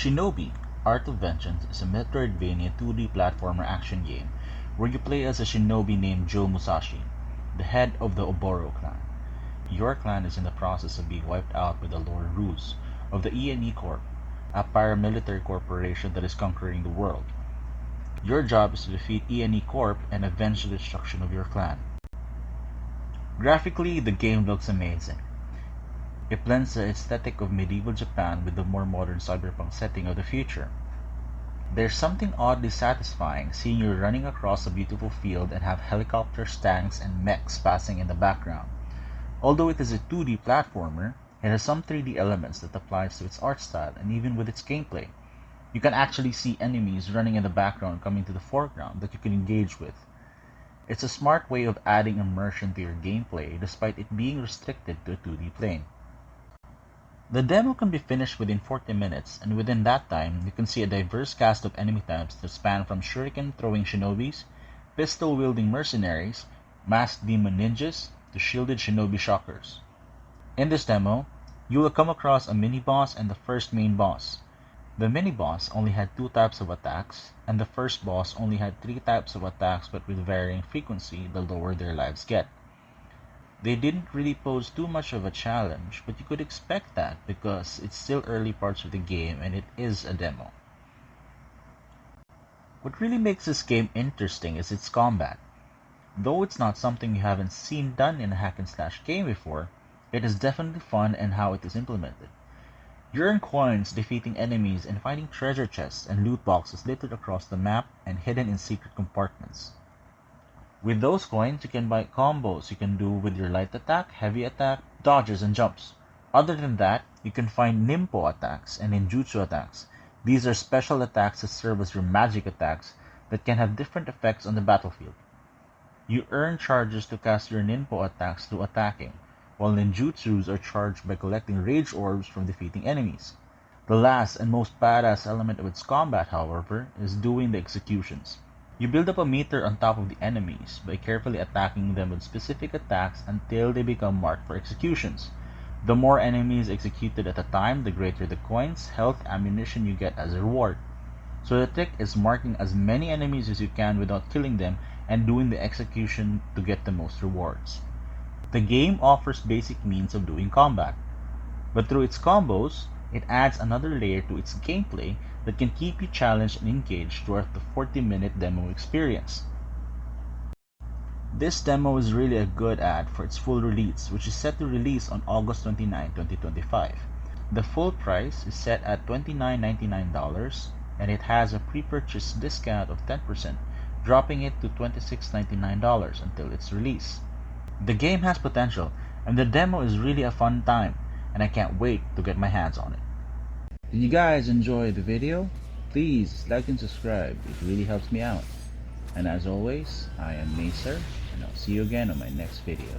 Shinobi Art of Vengeance is a Metroidvania 2D platformer action game where you play as a shinobi named Joe Musashi, the head of the Oboro clan. Your clan is in the process of being wiped out by the Lord Ruse of the E&E Corp, a paramilitary corporation that is conquering the world. Your job is to defeat E&E Corp and avenge the destruction of your clan. Graphically, the game looks amazing. It blends the aesthetic of medieval Japan with the more modern cyberpunk setting of the future. There's something oddly satisfying seeing you running across a beautiful field and have helicopters, tanks, and mechs passing in the background. Although it is a 2D platformer, it has some 3D elements that applies to its art style and even with its gameplay. You can actually see enemies running in the background coming to the foreground that you can engage with. It's a smart way of adding immersion to your gameplay despite it being restricted to a 2D plane. The demo can be finished within 40 minutes, and within that time, you can see a diverse cast of enemy types that span from shuriken-throwing shinobis, pistol-wielding mercenaries, masked demon ninjas, to shielded shinobi shockers. In this demo, you will come across a mini-boss and the first main boss. The mini-boss only had 2 types of attacks, and the first boss only had 3 types of attacks but with varying frequency the lower their lives get. They didn't really pose too much of a challenge, but you could expect that because it's still early parts of the game and it is a demo. What really makes this game interesting is its combat. Though it's not something you haven't seen done in a hack and slash game before, it is definitely fun in how it is implemented. You earn coins defeating enemies and finding treasure chests and loot boxes littered across the map and hidden in secret compartments. With those coins, you can buy combos you can do with your light attack, heavy attack, dodges, and jumps. Other than that, you can find Nimpo attacks and ninjutsu attacks. These are special attacks that serve as your magic attacks that can have different effects on the battlefield. You earn charges to cast your Ninpo attacks through attacking, while ninjutsus are charged by collecting rage orbs from defeating enemies. The last and most badass element of its combat, however, is doing the executions. You build up a meter on top of the enemies by carefully attacking them with specific attacks until they become marked for executions. The more enemies executed at a time, the greater the coins, health, ammunition you get as a reward. So the trick is marking as many enemies as you can without killing them and doing the execution to get the most rewards. The game offers basic means of doing combat, but through its combos, it adds another layer to its gameplay that can keep you challenged and engaged throughout the 40-minute demo experience. This demo is really a good ad for its full release, which is set to release on August 29, 2025. The full price is set at $29.99, and it has a pre-purchase discount of 10%, dropping it to $26.99 until its release. The game has potential, and the demo is really a fun time, and I can't wait to get my hands on it. Did you guys enjoy the video? Please like and subscribe, it really helps me out. And as always, I am Macer, and I'll see you again on my next video.